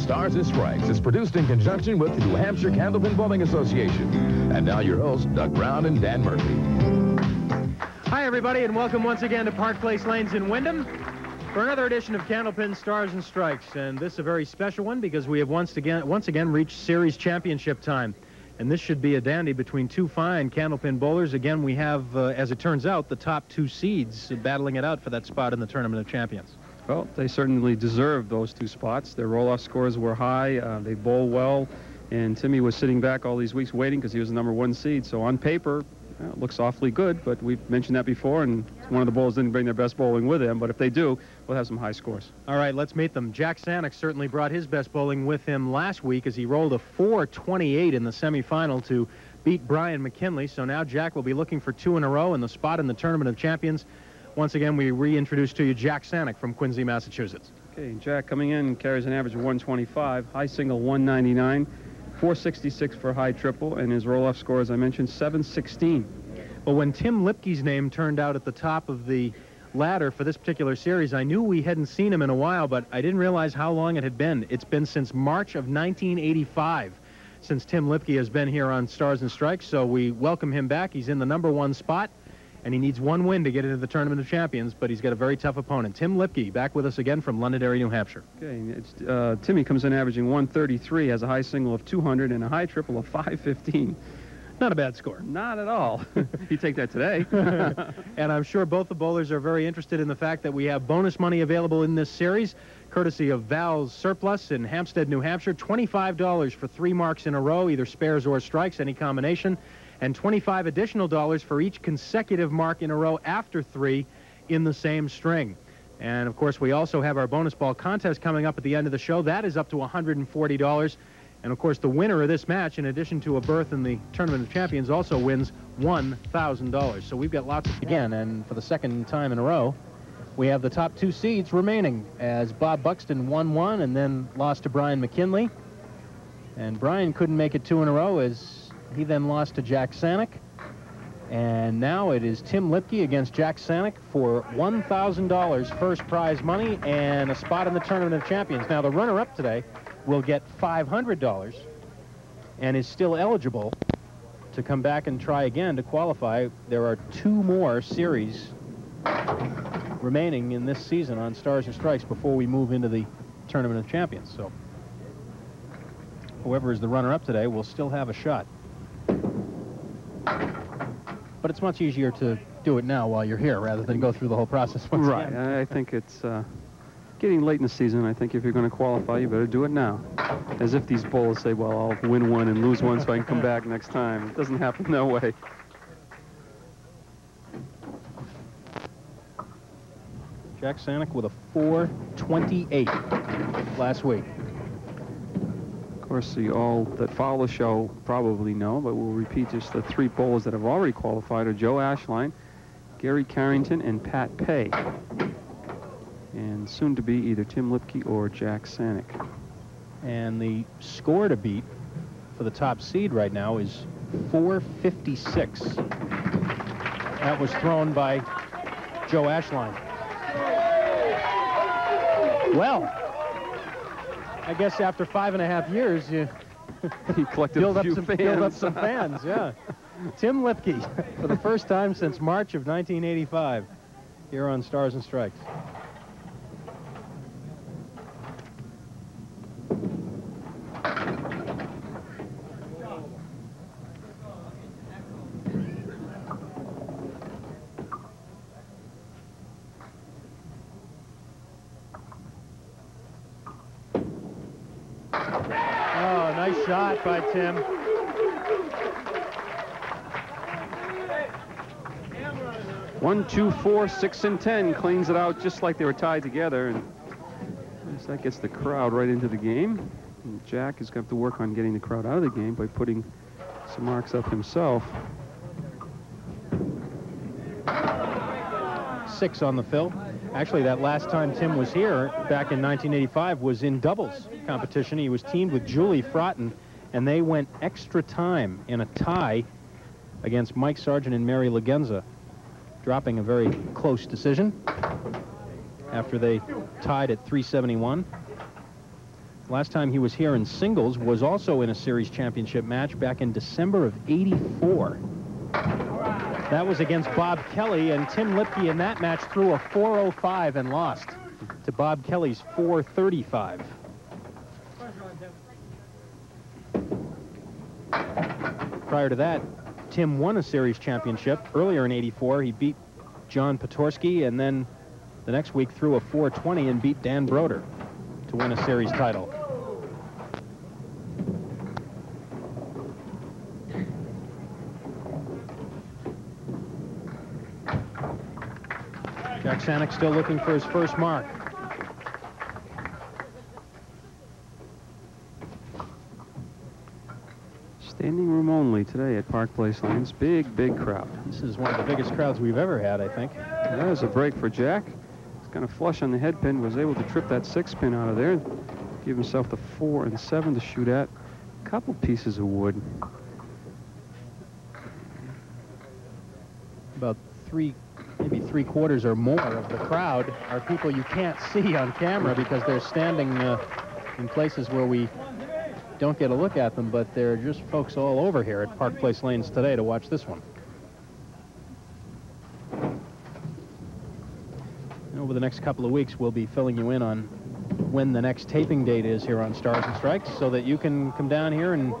Stars and Strikes is produced in conjunction with the New Hampshire Candlepin Bowling Association. And now your hosts, Doug Brown and Dan Murphy. Hi, everybody, and welcome once again to Park Place Lanes in Wyndham for another edition of Candlepin Stars and Strikes. And this is a very special one because we have once again reached series championship time. And this should be a dandy between two fine Candlepin bowlers. Again, we have, as it turns out, the top two seeds battling it out for that spot in the Tournament of Champions. Well, they certainly deserved those two spots. Their roll-off scores were high. They bowl well. And Timmy was sitting back all these weeks waiting because he was the #1 seed. So on paper, it looks awfully good. But we've mentioned that before, and one of the bowlers didn't bring their best bowling with him. But if they do, we'll have some high scores. All right, let's meet them. Jack Saniuk certainly brought his best bowling with him last week as he rolled a 428 in the semifinal to beat Brian McKinley. So now Jack will be looking for 2 in a row in the spot in the Tournament of Champions. Once again, we reintroduce to you Jack Saniuk from Quincy, Massachusetts. Okay, Jack coming in carries an average of 125, high single 199, 466 for high triple, and his roll-off score, as I mentioned, 716. Well, when Tim Lipke's name turned out at the top of the ladder for this particular series, I knew we hadn't seen him in a while, but I didn't realize how long it had been. It's been since March of 1985 since Tim Lipke has been here on Stars and Strikes, so we welcome him back. He's in the #1 spot, and he needs 1 win to get into the Tournament of Champions, but he's got a very tough opponent. Tim Lipke back with us again from Londonderry, New Hampshire. Okay, Timmy comes in averaging 133, has a high single of 200 and a high triple of 515. Not a bad score. Not at all. You take that today. And I'm sure both the bowlers are very interested in the fact that we have bonus money available in this series, courtesy of Val's Surplus in Hampstead, New Hampshire. $25 for 3 marks in a row, either spares or strikes, any combination, and $25 additional for each consecutive mark in a row after 3 in the same string. And, of course, we also have our bonus ball contest coming up at the end of the show. That is up to $140. And, of course, the winner of this match, in addition to a berth in the Tournament of Champions, also wins $1,000. So we've got lots of... Again, and for the second time in a row, we have the top 2 seeds remaining, as Bob Buxton won 1 and then lost to Brian McKinley. And Brian couldn't make it 2 in a row as he then lost to Jack Saniuk. And now it is Tim Lipke against Jack Saniuk for $1,000 first prize money and a spot in the Tournament of Champions. Now, the runner-up today will get $500 and is still eligible to come back and try again to qualify. There are 2 more series remaining in this season on Stars and Strikes before we move into the Tournament of Champions. So whoever is the runner-up today will still have a shot. But it's much easier to do it now while you're here rather than go through the whole process once right. again. I think it's getting late in the season. I think if you're going to qualify, you better do it now. As if these bowlers say, well, I'll win 1 and lose 1 so I can come back next time. It doesn't happen that way. Jack Saniuk with a 428 last week. Of course, all that follow the show probably know, but we'll repeat just the 3 bowlers that have already qualified are Joe Ashline, Gary Carrington, and Pat Pay. And soon to be either Tim Lipke or Jack Saniuk. And the score to beat for the top seed right now is 456. That was thrown by Joe Ashline. Well, I guess after 5.5 years, you he collected build build up some fans, yeah. Tim Lipke, for the first time since March of 1985, here on Stars and Strikes. Oh, nice shot by Tim. One, 2, 4, 6, and 10 cleans it out just like they were tied together, and that gets the crowd right into the game. And Jack is going to have to work on getting the crowd out of the game by putting some marks up himself. 6 on the fill. Actually, that last time Tim was here, back in 1985, was in doubles competition. He was teamed with Julie Frotton, and they went extra time in a tie against Mike Sargent and Mary Legenza, dropping a very close decision after they tied at 371. Last time he was here in singles was also in a series championship match back in December of '84. That was against Bob Kelly, and Tim Lipke in that match threw a 405 and lost to Bob Kelly's 435. Prior to that, Tim won a series championship. Earlier in '84, he beat John Potorsky, and then the next week threw a 420 and beat Dan Broder to win a series title. Jack Saniuk still looking for his first mark. Standing room only today at Park Place Lanes. Big, big crowd. This is one of the biggest crowds we've ever had, I think. That was a break for Jack. He's kind of flush on the head pin, was able to trip that 6-pin out of there, give himself the 4 and 7 to shoot at. A couple pieces of wood. About maybe 3/4 or more of the crowd are people you can't see on camera because they're standing in places where we don't get a look at them, but there are just folks all over here at Park Place Lanes today to watch this one. And over the next couple of weeks, we'll be filling you in on when the next taping date is here on Stars and Strikes so that you can come down here and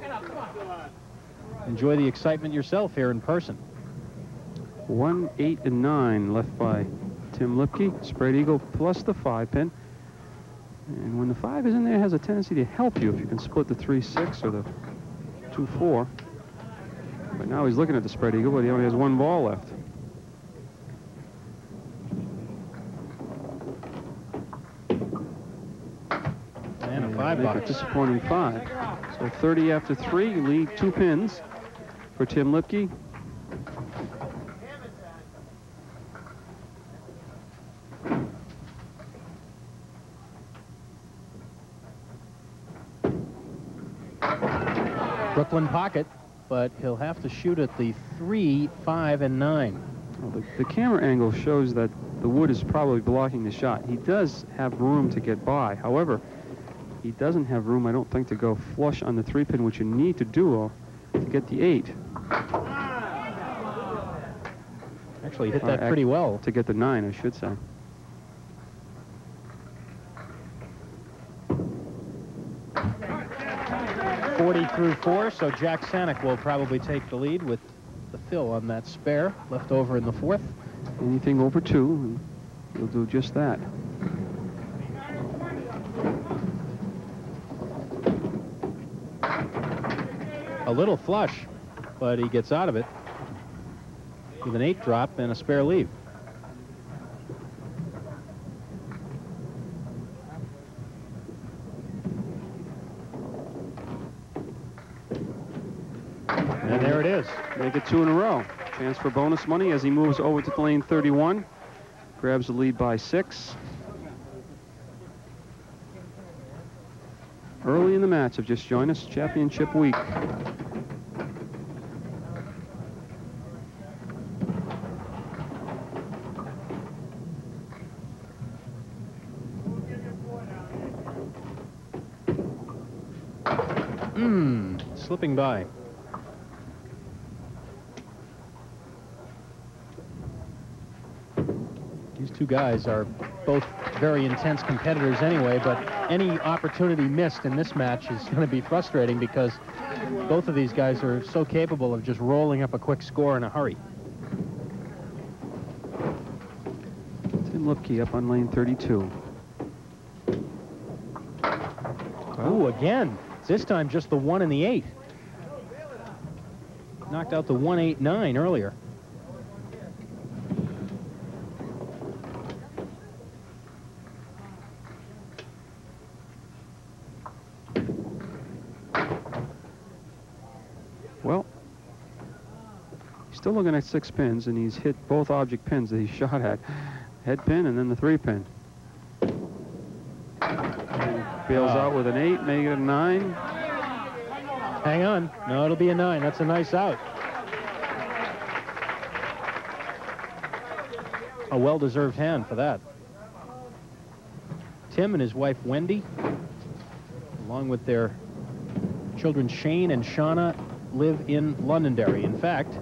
enjoy the excitement yourself here in person. 1, 8, and 9 left by Tim Lipke. Spread eagle plus the 5-pin. And when the 5 is in there, it has a tendency to help you if you can split the 3-6 or the 2-4. But now he's looking at the spread eagle, but he only has 1 ball left. And a 5 box. A disappointing 5. So 30 after 3, lead 2 pins for Tim Lipke. Brooklyn pocket, but he'll have to shoot at the 3, 5, and 9. Well, the camera angle shows that the wood is probably blocking the shot. He does have room to get by. However, he doesn't have room, I don't think, to go flush on the 3-pin, which you need to do to get the 8. Actually, hit that pretty well. To get the 9, I should say. Through 4, so Jack Saniuk will probably take the lead with the fill on that spare left over in the 4th. Anything over 2, and he'll do just that. A little flush, but he gets out of it with an 8 drop and a spare leave. And there it is. Make it 2 in a row. Chance for bonus money as he moves over to lane 31. Grabs the lead by 6. Early in the match, have just joined us, championship week. Slipping by. These two guys are both very intense competitors anyway, but any opportunity missed in this match is going to be frustrating because both of these guys are so capable of just rolling up a quick score in a hurry. Tim Lipke up on lane 32. Oh, again. This time just the 1 and the 8. Knocked out the 1, 8, 9 earlier. Well, he's still looking at 6 pins, and he's hit both object pins that he shot at. Head pin and then the 3-pin. Bails out with an 8, making it a 9. Hang on. No, it'll be a 9. That's a nice out. A well-deserved hand for that. Tim and his wife, Wendy, along with their children Shane and Shauna, live in Londonderry. In fact,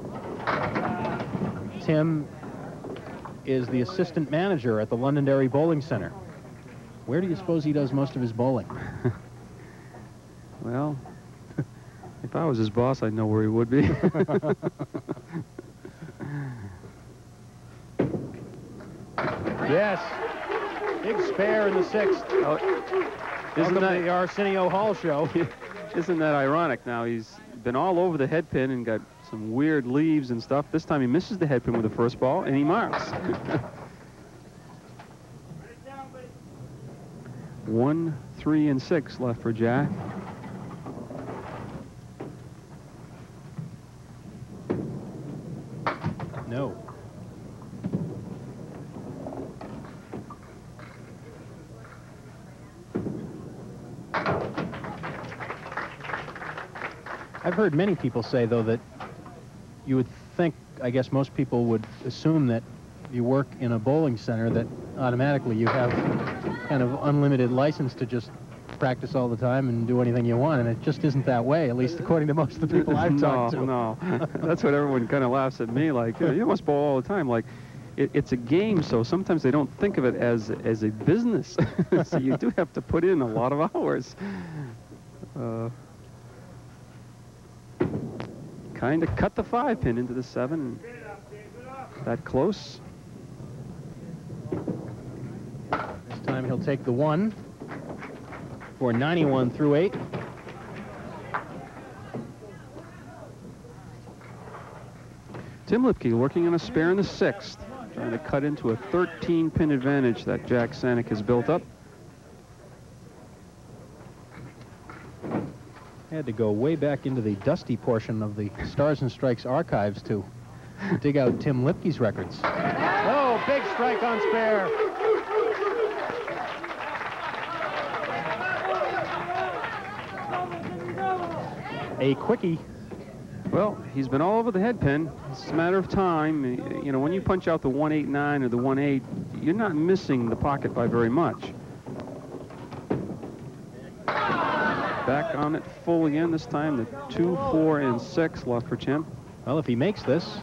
Tim is the assistant manager at the Londonderry Bowling Center. Where do you suppose he does most of his bowling? Well, if I was his boss, I'd know where he would be. Yes. Big spare in the 6th. Oh, isn't that the Arsenio Hall show? Isn't that ironic? Now he's been all over the head pin and got some weird leaves and stuff. This time he misses the head pin with the first ball and he marks. 1, 3, and 6 left for Jack. No. I've heard many people say, though, that you would think, I guess most people would assume that you work in a bowling center that automatically you have kind of unlimited license to just practice all the time and do anything you want, and it just isn't that way, at least according to most of the people I've talked to. No, that's what everyone kind of laughs at me, like, you must bowl all the time. Like, it's a game, so sometimes they don't think of it as a business. So you do have to put in a lot of hours. Kind of cut the 5 pin into the 7. That close. This time he'll take the 1 for 91 through 8. Tim Lipke working on a spare in the 6th, trying to cut into a 13-pin advantage that Jack Saniuk has built up. Had to go way back into the dusty portion of the Stars and Strikes archives to dig out Tim Lipke's records. Oh, big strike on spare. A quickie. Well, he's been all over the head pin. It's a matter of time. You know, when you punch out the 189 or the 18, you're not missing the pocket by very much. Back on it full again this time. The 2, 4, and 6 left for Tim. Well, if he makes this,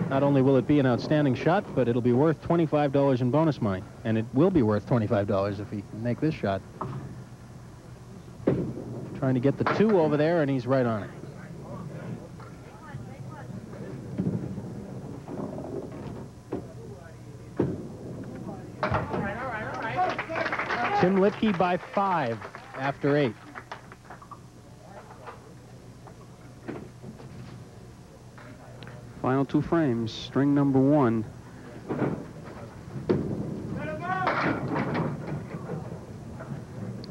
not only will it be an outstanding shot, but it'll be worth $25 in bonus money. And it will be worth $25 if he can make this shot. Trying to get the 2 over there, and he's right on it. Tim Lipke by 5 after 8. Final 2 frames, string number 1.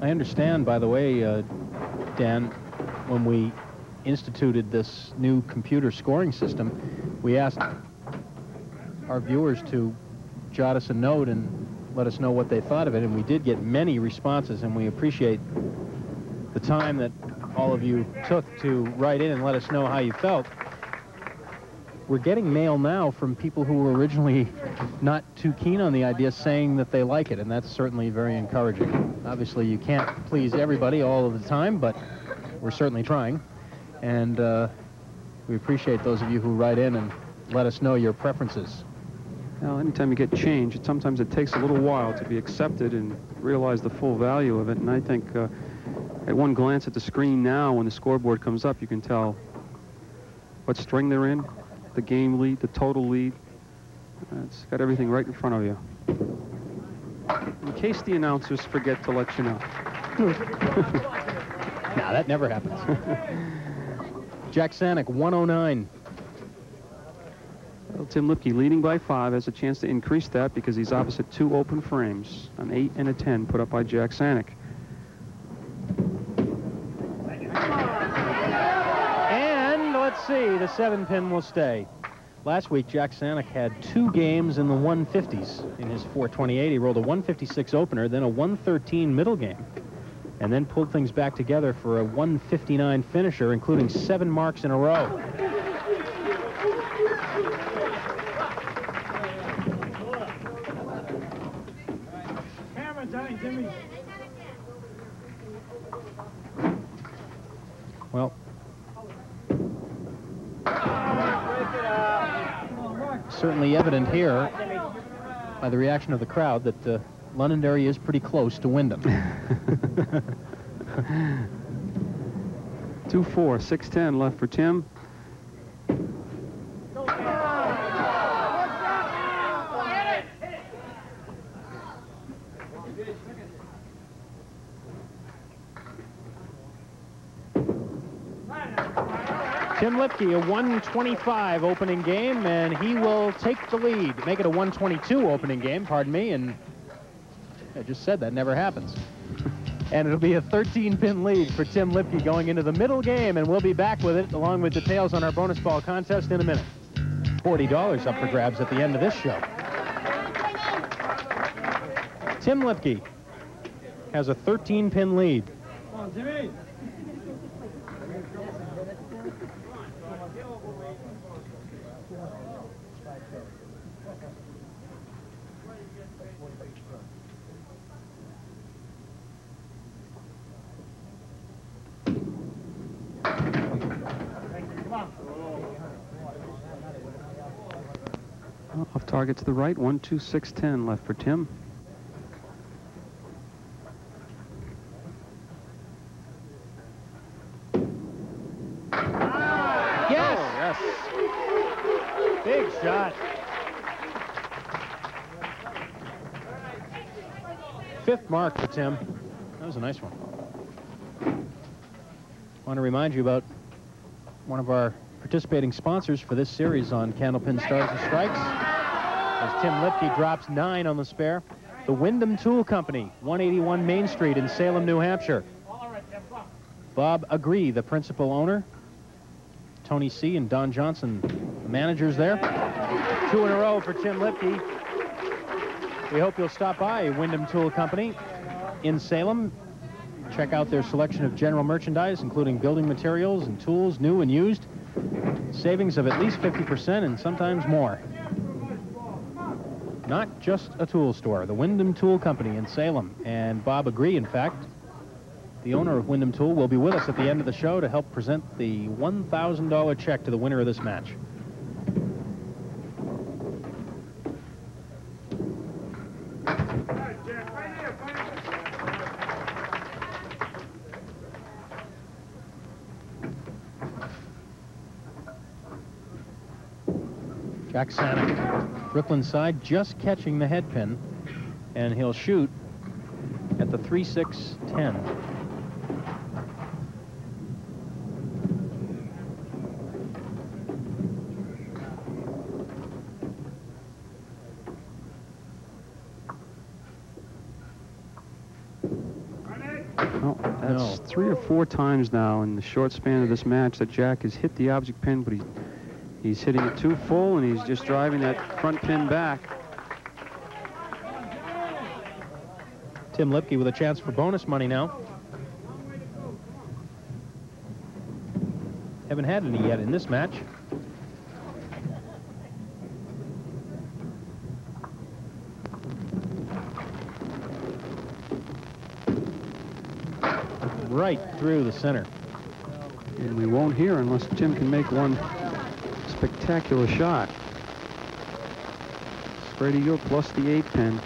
I understand, by the way, Dan, when we instituted this new computer scoring system, we asked our viewers to jot us a note and let us know what they thought of it, and we did get many responses, and we appreciate the time that all of you took to write in and let us know how you felt. We're getting mail now from people who were originally not too keen on the idea, saying that they like it, and that's certainly very encouraging. Obviously, you can't please everybody all of the time, but we're certainly trying, and we appreciate those of you who write in and let us know your preferences. Well, anytime you get change, sometimes it takes a little while to be accepted and realize the full value of it, and I think at one glance at the screen now, when the scoreboard comes up, you can tell what string they're in, the game lead, the total lead. It's got everything right in front of you. In case the announcers forget to let you know. Nah, that never happens. Jack Saniuk, 109. Well, Tim Lipke leading by 5 has a chance to increase that because he's opposite 2 open frames, an 8 and a 10 put up by Jack Saniuk. And let's see, the 7-pin will stay. Last week, Jack Saniuk had 2 games in the 150s. In his 428, he rolled a 156 opener, then a 113 middle game, and then pulled things back together for a 159 finisher, including 7 marks in a row. certainly evident here by the reaction of the crowd that Londonderry is pretty close to Wyndham. 2-4, 6-10 left for Tim. Tim Lipke, a 125 opening game, and he will take the lead. Make it a 122 opening game, pardon me, and I just said that never happens. And it'll be a 13-pin lead for Tim Lipke going into the middle game, and we'll be back with it, along with details on our bonus ball contest in a minute. $40 up for grabs at the end of this show. Tim Lipke has a 13-pin lead. Come on, Timmy. Off target to the right, 1-2-6-10 left for Tim. Yes! Oh, yes. Big shot. Fifth mark for Tim. That was a nice one. Want to remind you about one of our participating sponsors for this series on Candlepin Stars and Strikes. As Tim Lipke drops 9 on the spare. The Wyndham Tool Company, 181 Main Street in Salem, New Hampshire. Bob Agree, the principal owner. Tony C. and Don Johnson, the managers there. 2 in a row for Tim Lipke. We hope you'll stop by Wyndham Tool Company in Salem. Check out their selection of general merchandise, including building materials and tools, new and used. Savings of at least 50% and sometimes more. Not just a tool store, the Wyndham Tool Company in Salem. And Bob Agree, in fact, the owner of Wyndham Tool, will be with us at the end of the show to help present the $1,000 check to the winner of this match. Jack Saniuk, Brooklyn side, just catching the head pin, and he'll shoot at the 3-6-10. Well, that's 3 or 4 times now in the short span of this match that Jack has hit the object pin, but he's hitting it too full, and he's just driving that front pin back. Tim Lipke with a chance for bonus money now. Haven't had any yet in this match. Right through the center. And we won't hear unless Tim can make one spectacular shot. Spread eagle plus the 8 pin.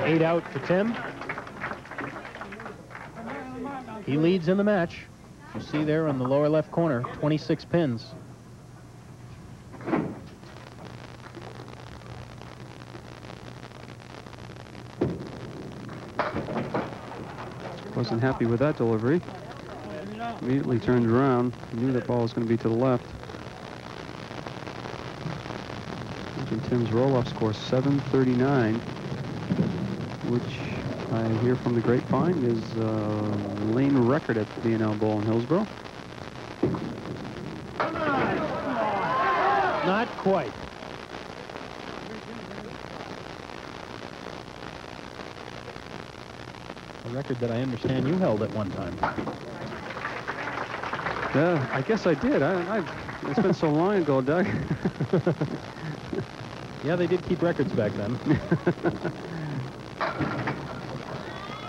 Eight out for Tim. He leads in the match. You see there on the lower left corner, 26 pins. Wasn't happy with that delivery. Immediately turned around. Knew that ball was going to be to the left. And Tim's roll-off score 739, which I hear from the grapevine is lane record at the B&L Bowl in Hillsborough. Not quite. A record that I understand you held at one time. Yeah, I guess I did. It's been so long ago, Doug. Yeah, they did keep records back then.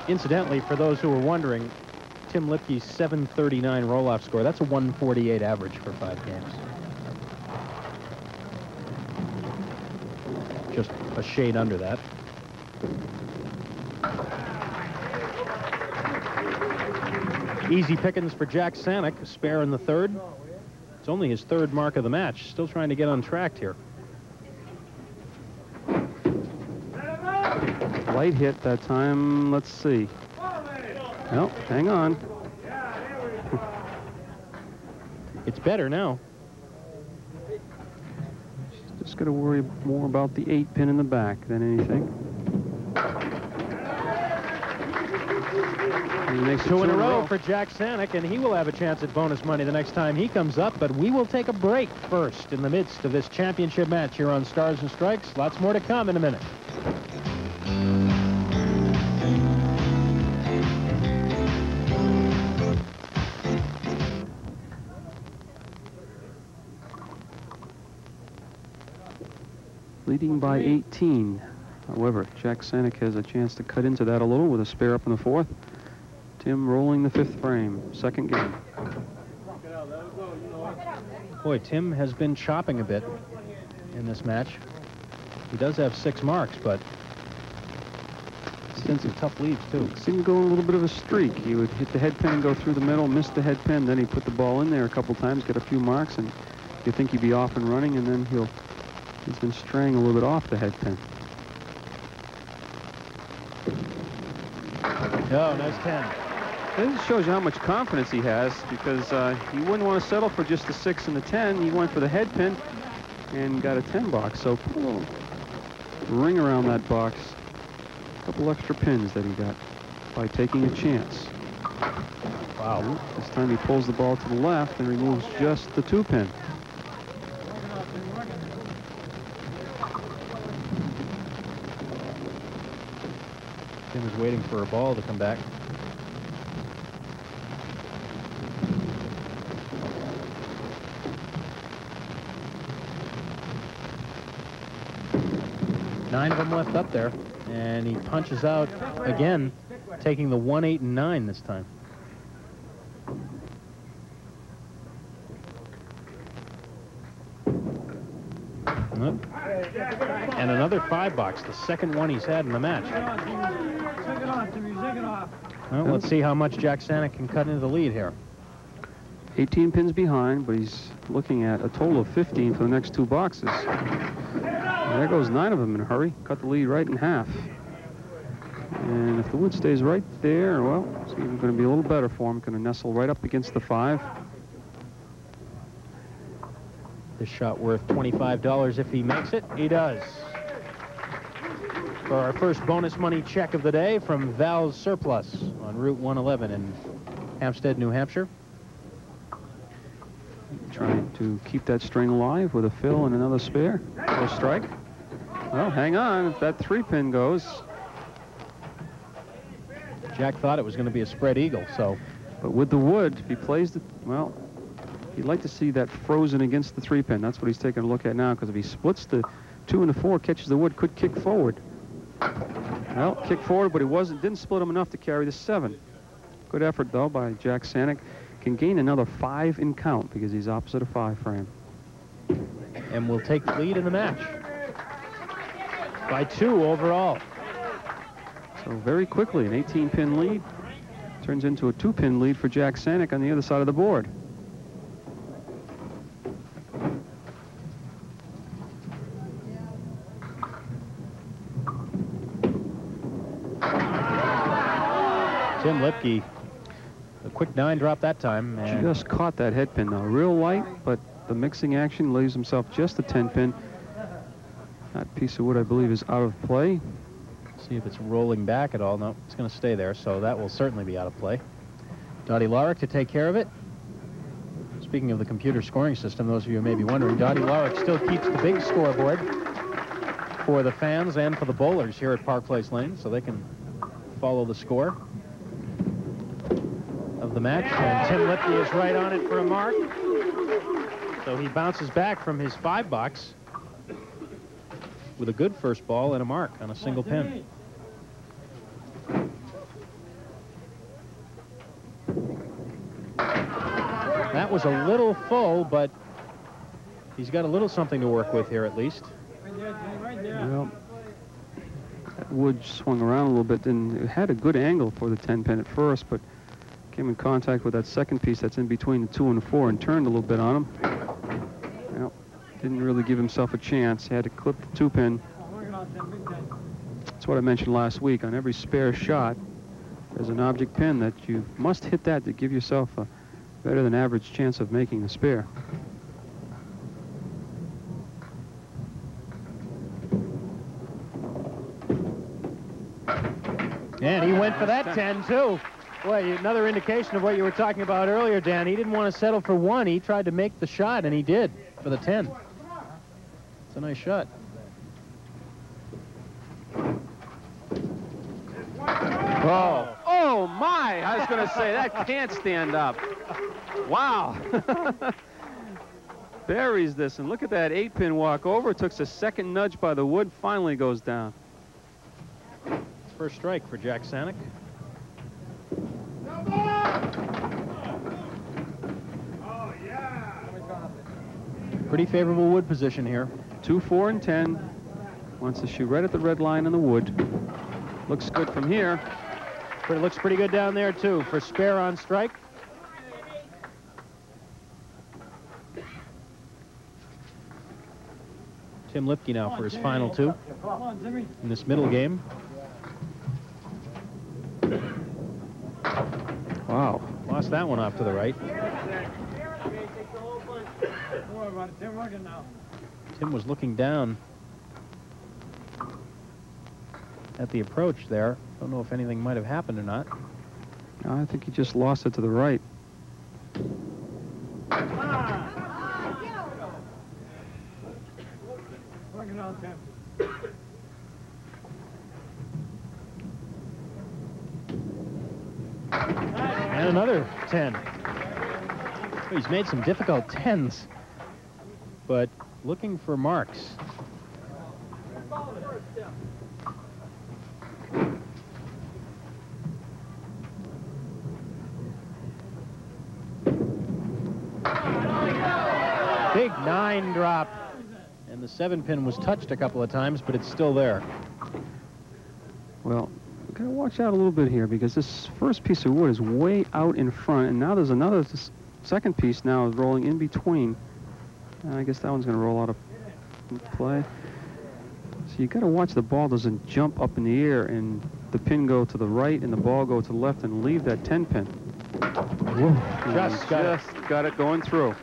Incidentally, for those who were wondering, Tim Lipke's 739 roll-off score, that's a 148 average for 5 games. Just a shade under that. Easy pickings for Jack Saniuk, a spare in the 3rd. It's only his 3rd mark of the match. Still trying to get on track here. Light hit that time. Let's see. No, hang on. It's better now. Just got to worry more about the 8-pin in the back than anything. He makes 2 in a row for Jack Saniuk, and he will have a chance at bonus money the next time he comes up, but we will take a break first in the midst of this championship match here on Stars and Strikes. Lots more to come in a minute. Leading by 18. However, Jack Saniuk has a chance to cut into that a little with a spare up in the 4th. Tim rolling the 5th frame, 2nd game. Boy, Tim has been chopping a bit in this match. He does have 6 marks, but he's been some tough leads, too. Seemed to go on a little bit of a streak. He would hit the head pin and go through the middle, miss the head pin, then he'd put the ball in there a couple times, get a few marks, and you think he'd be off and running, and then he's been straying a little bit off the head pin. Oh, nice 10. This shows you how much confidence he has, because he wouldn't want to settle for just the 6 and the 10. He went for the head pin and got a 10 box. So put a little ring around that box. A couple extra pins that he got by taking a chance. Wow. This time he pulls the ball to the left and removes just the 2-pin. Tim is waiting for a ball to come back. Nine of them left up there, and he punches out again, taking the 1, 8, and 9 this time. And another 5 box, the 2nd one he's had in the match. Well, let's see how much Jack Saniuk can cut into the lead here. 18 pins behind, but he's looking at a total of 15 for the next 2 boxes. And there goes 9 of them in a hurry. Cut the lead right in half. And if the wood stays right there, well, it's even going to be a little better for him. Going to nestle right up against the 5. This shot worth $25 if he makes it. He does. For our first bonus money check of the day from Val's Surplus on Route 111 in Hampstead, New Hampshire. Trying to keep that string alive with a fill and another spare. Or strike. Well, hang on. If that 3-pin goes. Jack thought it was going to be a spread eagle, so. But with the wood, if he plays the, well, you'd like to see that frozen against the 3-pin. That's what he's taking a look at now, because if he splits the 2 and the 4, catches the wood, could kick forward. Well, kick forward, but he didn't split him enough to carry the 7. Good effort, though, by Jack Saniuk. Can gain another 5 in count because he's opposite a 5 frame. And will take the lead in the match by 2 overall. So very quickly, an 18-pin lead turns into a 2-pin lead for Jack Saniuk on the other side of the board. Tim Lipke, a quick 9 drop that time. And just caught that head pin, though. Real light, but the mixing action leaves himself just a 10-pin. That piece of wood, I believe, is out of play. See if it's rolling back at all. No, it's going to stay there, so that will certainly be out of play. Dottie Larick to take care of it. Speaking of the computer scoring system, those of you who may be wondering, Dottie Larick still keeps the big scoreboard for the fans and for the bowlers here at Park Place Lane, so they can follow the score of the match. And Tim Lipke is right on it for a mark. So he bounces back from his 5 box with a good first ball and a mark on a single pin. That was a little full, but he's got a little something to work with here at least. Well, that wood swung around a little bit, and it had a good angle for the 10 pin at first, but came in contact with that second piece that's in between the 2 and the 4 and turned a little bit on him. Well, didn't really give himself a chance. He had to clip the 2 pin. That's what I mentioned last week. On every spare shot, there's an object pin that you must hit that to give yourself a better than average chance of making the spare. And he went for that 10 too. Boy, another indication of what you were talking about earlier, Dan. He didn't want to settle for 1. He tried to make the shot, and he did for the 10. It's a nice shot. Oh, oh my! I was going to say, that can't stand up. Wow. Buries this, and look at that 8-pin walk over. Took a second nudge by the wood, finally goes down. First strike for Jack Saniuk. Pretty favorable wood position here. 2, 4, and 10. Wants to shoot right at the red line on the wood. Looks good from here. But it looks pretty good down there, too, for spare on strike. Tim Lipke now for his final 2 in this middle game. Wow. Lost that one off to the right. Tim was looking down at the approach there. Don't know if anything might have happened or not. I think he just lost it to the right. And another 10. He's made some difficult 10s, but looking for marks. Big 9 drop, and the 7-pin was touched a couple of times, but it's still there. Well, we've got to watch out a little bit here, because this first piece of wood is way out in front, and now there's another second piece now rolling in between. And I guess that one's going to roll out of play. So you got to watch the ball doesn't jump up in the air and the pin go to the right and the ball go to the left and leave that 10 pin. Just got it going through.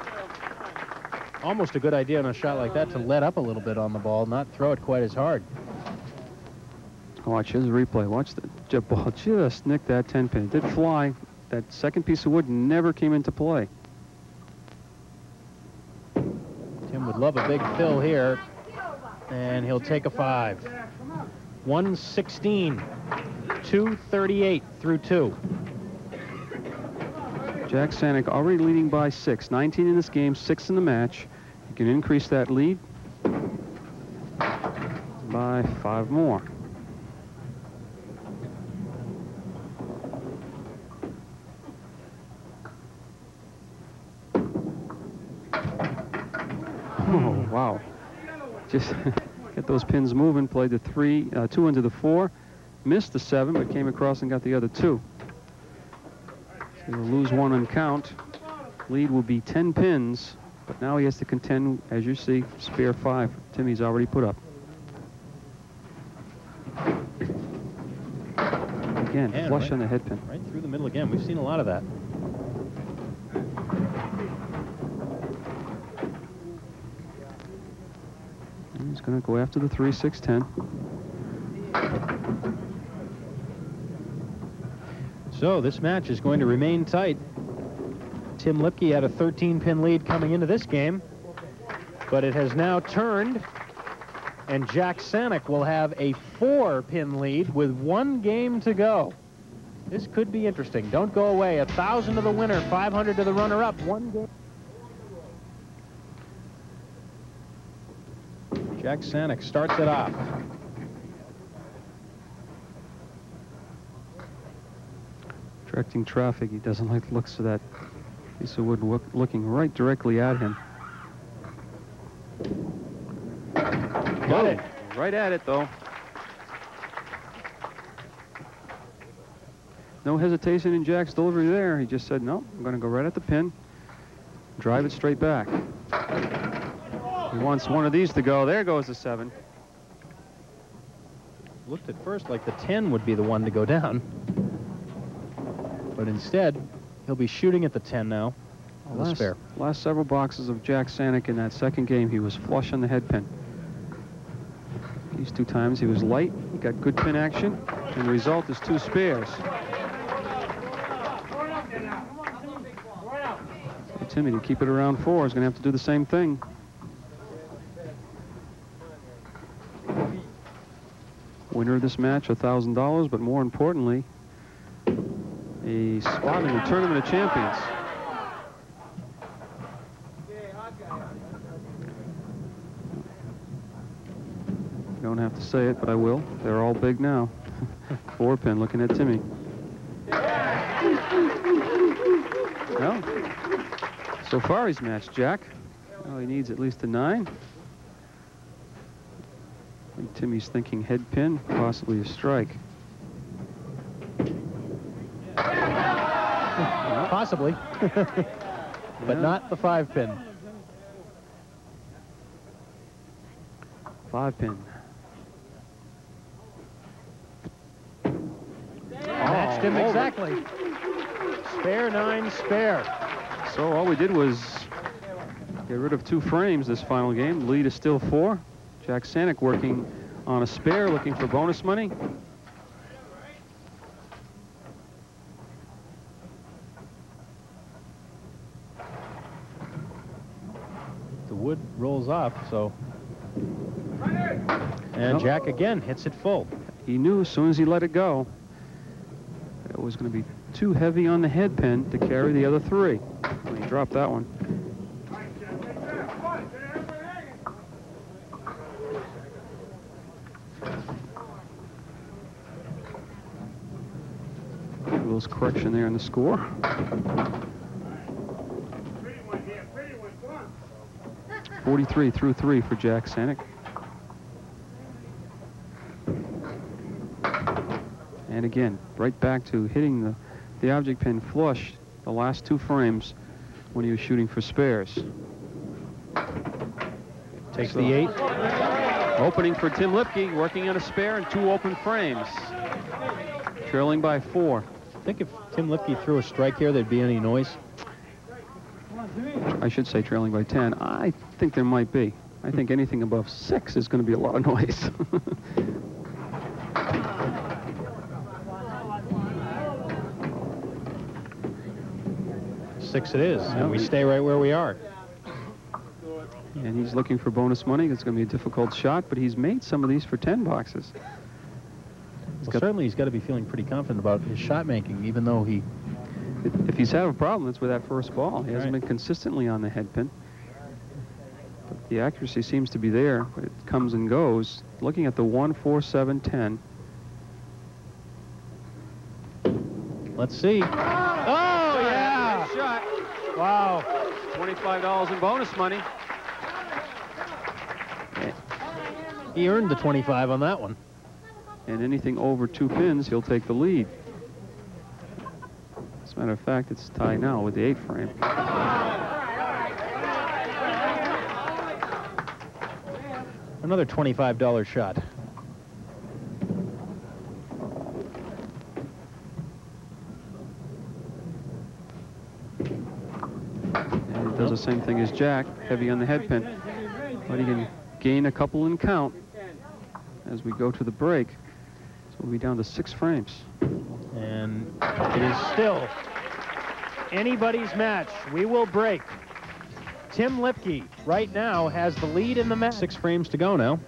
Almost a good idea on a shot like that to let up a little bit on the ball, not throw it quite as hard. Watch his replay. Watch the ball just nicked that 10 pin. It did fly. That second piece of wood never came into play. Tim would love a big fill here, and he'll take a 5. 116, 238 through 2. Jack Saniuk already leading by 6. 19 in this game, 6 in the match. He can increase that lead by 5 more. Oh, wow. Just get those pins moving. Played the 2 into the 4. Missed the 7, but came across and got the other 2. So he'll lose 1 on count. Lead will be 10 pins, but now he has to contend, as you see, spare 5. Timmy's already put up. Again, and flush right, on the head pin. Right through the middle again. We've seen a lot of that. He's going to go after the 3, 6, 10. So this match is going to remain tight. Tim Lipke had a 13-pin lead coming into this game, but it has now turned, and Jack Saniuk will have a 4-pin lead with 1 game to go. This could be interesting. Don't go away. 1,000 to the winner, 500 to the runner-up. 1 game. Jack Saniuk starts it off. Directing traffic. He doesn't like the looks of that piece of wood looking right directly at him. Got it. Right at it, though. No hesitation in Jack's delivery there. He just said, no, I'm going to go right at the pin, drive it straight back. He wants one of these to go. There goes the 7. Looked at first like the 10 would be the one to go down. But instead, he'll be shooting at the 10 now. The spare. Last several boxes of Jack Saniuk in that second game, he was flush on the head pin. These 2 times he was light, he got good pin action, and the result is 2 spares. Timmy, to keep it around 4, is going to have to do the same thing. Winner of this match, $1,000, but more importantly, a spot in the Tournament of Champions. Don't have to say it, but I will. They're all big now. 4-pin, looking at Timmy. Well, so far he's matched Jack. Well, he needs at least a 9. I think Timmy's thinking head pin, possibly a strike. Possibly, but not the 5-pin. 5-pin. Matched him exactly. Spare 9, spare. So all we did was get rid of 2 frames this final game. The lead is still 4. Jack Saniuk working on a spare, looking for bonus money. The wood rolls off, so. And Jack again hits it full. He knew as soon as he let it go, it was going to be too heavy on the head pin to carry the other 3. When he dropped that one. A little correction there in the score. .43 through 3 for Jack Saniuk. And again, right back to hitting the object pin flush the last 2 frames when he was shooting for spares. Takes the 8. Opening for Tim Lipke, working on a spare and 2 open frames. Trailing by 4. I think if Tim Lipke threw a strike here, there'd be any noise. I should say trailing by 10. I think there might be. I think anything above 6 is going to be a lot of noise. Six it is, and we stay right where we are. And he's looking for bonus money. It's going to be a difficult shot, but he's made some of these for 10 boxes. Certainly he's got to be feeling pretty confident about his shot making, even though he... If he's had a problem, it's with that first ball. He hasn't been consistently on the head pin. But the accuracy seems to be there, but it comes and goes. Looking at the 1, 4, 7, 10. Let's see. Oh, yeah! Great shot. Wow. $25 in bonus money. He earned the 25 on that one. And anything over 2 pins, he'll take the lead. As a matter of fact, it's tied now with the 8 frame. Another $25 shot. And he does the same thing as Jack, heavy on the head pin. But he can gain a couple in count as we go to the break. So we'll be down to 6 frames. And it is still anybody's match. We will break. Tim Lipke right now has the lead in the match. 6 frames to go now.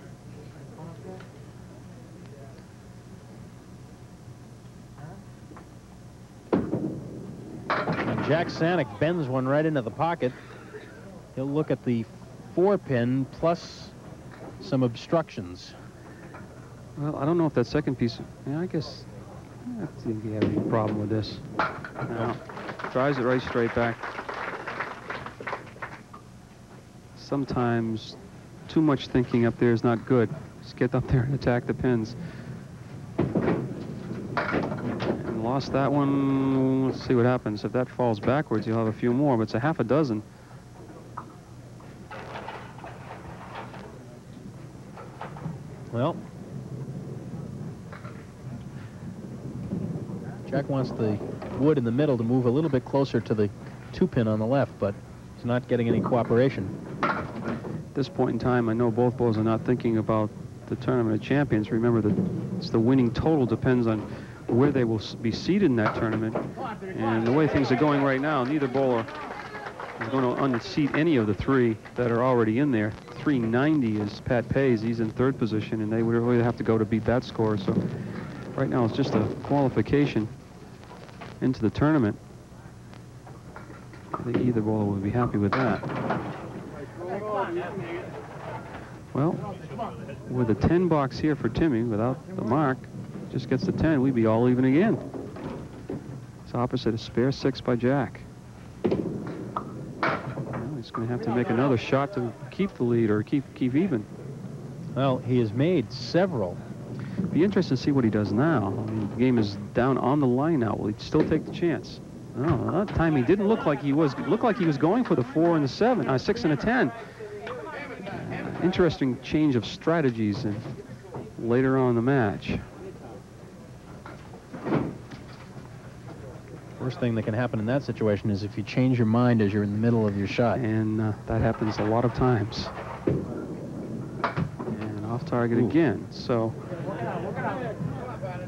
And Jack Saniuk bends one right into the pocket. He'll look at the 4-pin plus some obstructions. Well, I don't know if that second piece, yeah, I guess, I don't think you have any problem with this. No, drives it right straight back. Sometimes too much thinking up there is not good. Just get up there and attack the pins. And lost that one. Let's see what happens. If that falls backwards, you'll have a few more, but it's a half a dozen. Well, Jack wants the wood in the middle to move a little bit closer to the 2-pin on the left, but he's not getting any cooperation. At this point in time, I know both bowlers are not thinking about the Tournament of Champions. Remember that it's the winning total depends on where they will be seated in that tournament. And the way things are going right now, neither bowler is going to unseat any of the three that are already in there. 390 is Pat Pays. He's in third position, and they would really have to go to beat that score. So right now it's just a qualification into the tournament. I think either bowler would be happy with that. Well, with a 10 box here for Timmy, without the mark, just gets the 10, we'd be all even again. It's opposite a spare 6 by Jack. Well, he's going to have to make another shot to keep the lead or keep even. Well, he has made several. Be interesting to see what he does now. I mean, the game is down on the line now. Will he still take the chance? No, that time he didn't look like he was. Looked like he was going for the 4 and the 7, 6 and a 10. Interesting change of strategies and later on in the match. Worst thing that can happen in that situation is if you change your mind as you're in the middle of your shot. And that happens a lot of times. And off target again. So,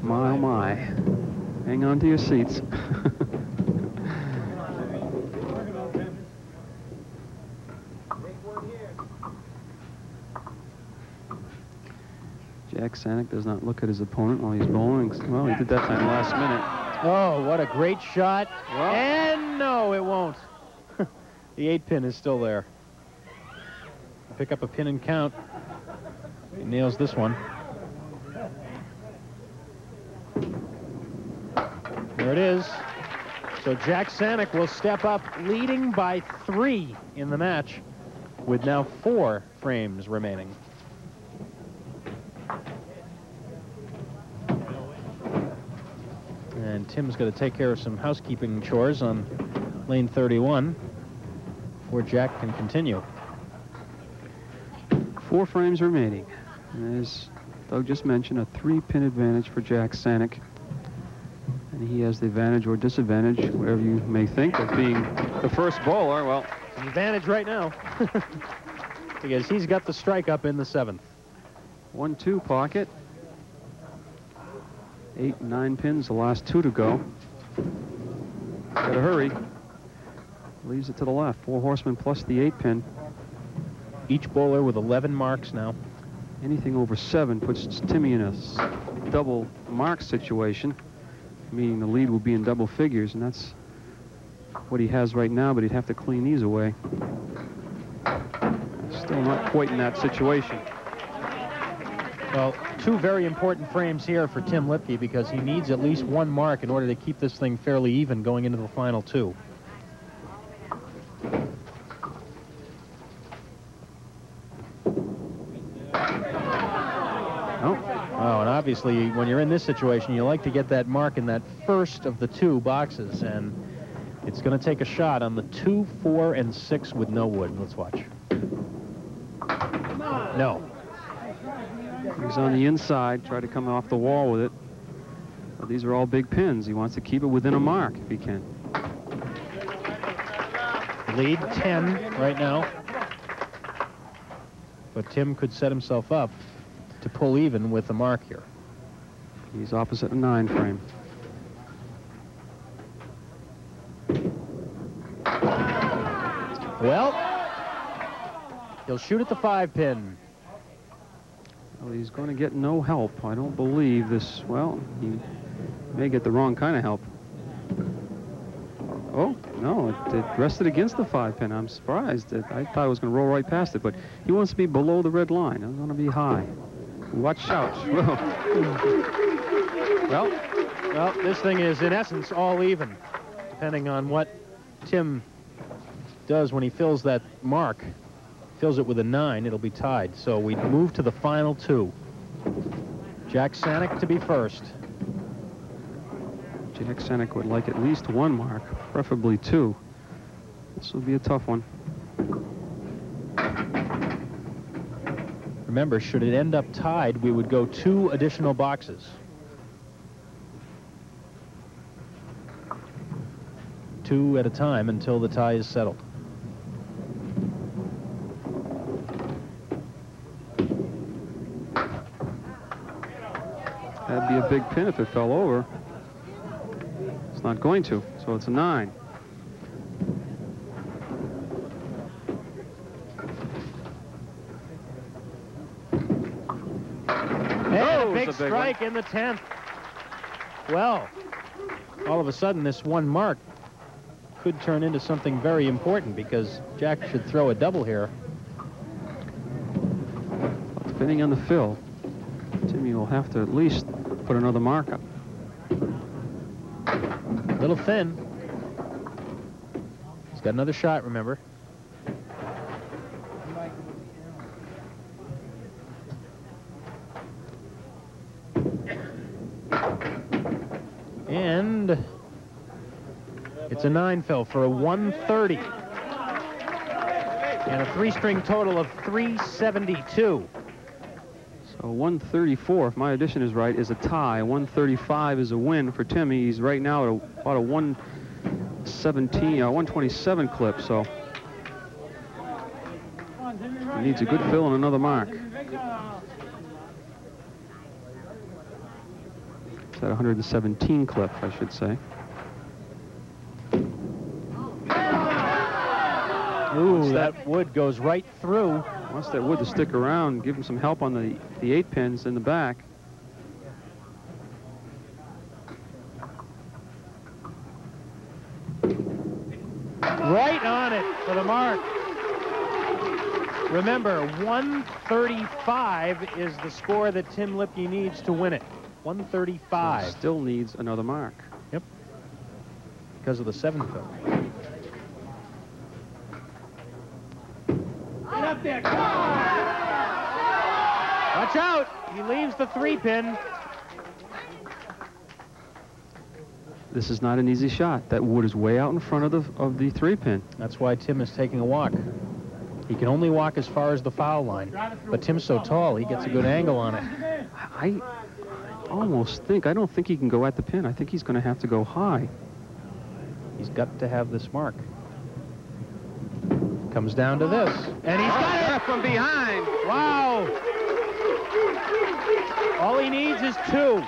my oh my. Hang on to your seats. Jack Saniuk does not look at his opponent while he's bowling. Well, he did that time last minute. Oh, what a great shot. Well, and no, it won't. The 8-pin is still there. Pick up a pin and count. He nails this one. There it is. So Jack Saniuk will step up, leading by 3 in the match, with now 4 frames remaining. And Tim's going to take care of some housekeeping chores on lane 31 before Jack can continue. 4 frames remaining. And as Doug just mentioned, a 3-pin advantage for Jack Saniuk. And he has the advantage or disadvantage, whatever you may think, of being the first bowler. Well, an advantage right now because he's got the strike up in the 7th. 1-2 pocket. 8 and 9 pins, the last 2 to go. Gotta hurry. Leaves it to the left. 4 horsemen plus the 8-pin. Each bowler with 11 marks now. Anything over 7 puts Timmy in a double mark situation, meaning the lead will be in double figures, and that's what he has right now, but he'd have to clean these away. Still not quite in that situation. Well, 2 very important frames here for Tim Lipke because he needs at least 1 mark in order to keep this thing fairly even going into the final 2. Oh, and obviously when you're in this situation, you like to get that mark in that first of the 2 boxes, and it's going to take a shot on the 2, 4, and 6 with no wood. Let's watch. No. He's on the inside, try to come off the wall with it. But these are all big pins. He wants to keep it within a mark if he can. Lead 10 right now. But Tim could set himself up to pull even with the mark here. He's opposite a 9 frame. Well, he'll shoot at the 5-pin. Well, he's going to get no help. I don't believe this. Well, he may get the wrong kind of help. Oh, no, it it rested against the 5-pin. I'm surprised. I thought it was going to roll right past it, but he wants to be below the red line. I want to be high. Watch out. Well, this thing is, in essence, all even, depending on what Tim does when he fills that mark. Fills it with a 9, it'll be tied. So we move to the final 2. Jack Saniuk to be first. Jack Saniuk would like at least 1 mark, preferably 2. This will be a tough one. Remember, should it end up tied, we would go 2 additional boxes. 2 at a time until the tie is settled. That'd be a big pin if it fell over. It's not going to, so it's a 9. And a big strike in the 10th. Well, all of a sudden, this 1 mark could turn into something very important because Jack should throw a double here. Depending on the fill, Timmy will have to at least put another mark up. A little thin. He's got another shot, remember. And it's a 9 fill for a 130. And a 3-string total of 372. So 134, if my addition is right, is a tie. 135 is a win for Timmy. He's right now at about a 127 clip, so he needs a good fill and another mark. It's at 117 clip, I should say. Ooh, that wood goes right through. Wants that wood to stick around, give him some help on the 8 pins in the back. Right on it for the mark. Remember, 135 is the score that Tim Lipke needs to win it. 135. So still needs another mark. Yep. Because of the 7 fill. Get up there, come on! Watch out! He leaves the 3-pin. This is not an easy shot. That wood is way out in front of the 3-pin. That's why Tim is taking a walk. He can only walk as far as the foul line. But Tim's so tall, he gets a good angle on it. I don't think he can go at the pin. I think he's going to have to go high. He's got to have this mark. Comes down to this. And he's got it from behind. Wow. All he needs is 2.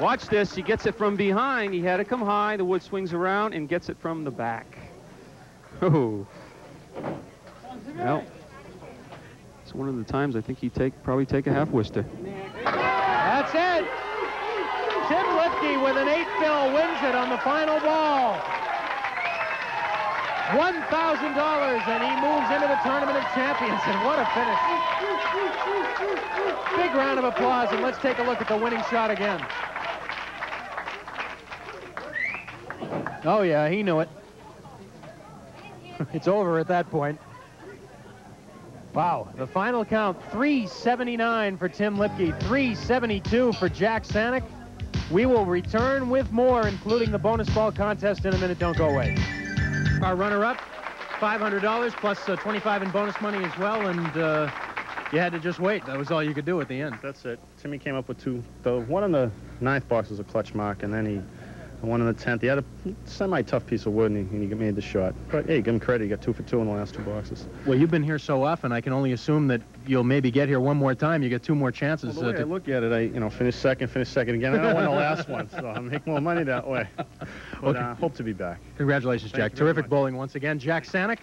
Watch this. He gets it from behind. He had to come high. The wood swings around and gets it from the back. Oh. Well, it's one of the times I think he'd probably take a half-wister. That's it. Tim Lipke with an 8 fill wins it on the final ball. $1,000, and he moves into the Tournament of Champions, and what a finish. Big round of applause, and let's take a look at the winning shot again. Oh, yeah, he knew it. It's over at that point. Wow, the final count, 379 for Tim Lipke, 372 for Jack Saniuk. We will return with more, including the bonus ball contest in a minute. Don't go away. Our runner-up, $500 plus 25 in bonus money as well, and you had to just wait. That was all you could do at the end. That's it. Timmy came up with 2. The one in the 9th box was a clutch mark, and then the one in the 10th, he had a semi-tough piece of wood, and he made the shot. But, hey, give him credit. He got 2 for 2 in the last 2 boxes. Well, you've been here so often, I can only assume that you'll maybe get here one more time. You get 2 more chances. Well, the way I look at it, I finish second again. I don't win the last one, so I'll make more money that way. But hope to be back. Congratulations, Jack. Terrific bowling once again. Jack Saniuk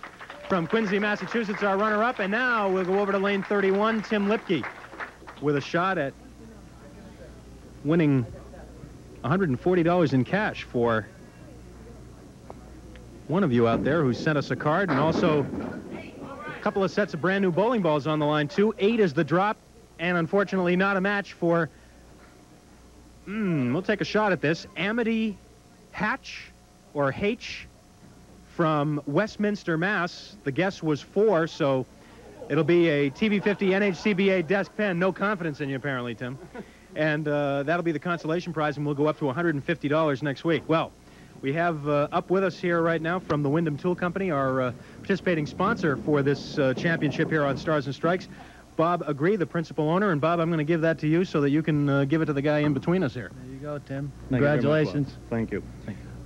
from Quincy, Massachusetts, our runner-up. And now we'll go over to lane 31, Tim Lipke, with a shot at winning $140 in cash for one of you out there who sent us a card, and also a couple of sets of brand new bowling balls on the line, too. 8 is the drop, and unfortunately not a match for, we'll take a shot at this, Amity Hatch, or H, from Westminster, Mass. The guess was 4, so it'll be a TV50 NHCBA desk pen. No confidence in you, apparently, Tim. And that'll be the consolation prize, and we'll go up to $150 next week. Well, we have up with us here right now from the Wyndham Tool Company, our participating sponsor for this championship here on Stars and Strikes, Bob Agree, the principal owner. And Bob, I'm going to give that to you so that you can give it to the guy in between us here. There you go, Tim. Congratulations. Thank you.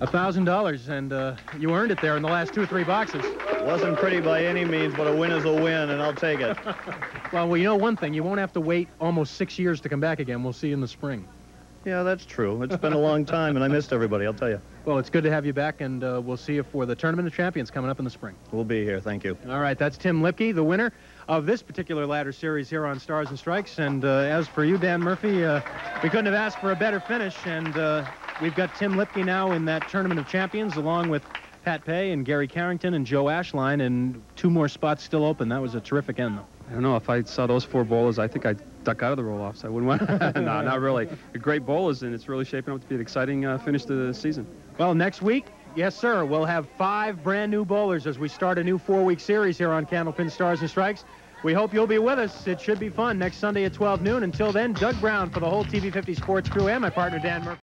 $1,000, and you earned it there in the last 2 or 3 boxes. Wasn't pretty by any means, but a win is a win, and I'll take it. Well, you know one thing. You won't have to wait almost 6 years to come back again. We'll see you in the spring. Yeah, that's true. It's been a long time, and I missed everybody, I'll tell you. Well, it's good to have you back, and we'll see you for the Tournament of Champions coming up in the spring. We'll be here. Thank you. All right, that's Tim Lipke, the winner of this particular ladder series here on Stars and Strikes. And as for you, Dan Murphy, we couldn't have asked for a better finish, and we've got Tim Lipke now in that Tournament of Champions, along with Pat Pay and Gary Carrington and Joe Ashline, and 2 more spots still open. That was a terrific end, though. I don't know. If I saw those 4 bowlers, I think I'd duck out of the roll-offs. I wouldn't want. No, not really. They're great bowlers, and it's really shaping up to be an exciting finish to the season. Well, next week, yes, sir, we'll have 5 brand new bowlers as we start a new 4-week series here on Candlepin Stars and Strikes. We hope you'll be with us. It should be fun next Sunday at 12 noon. Until then, Doug Brown for the whole TV50 Sports crew and my partner, Dan Murphy.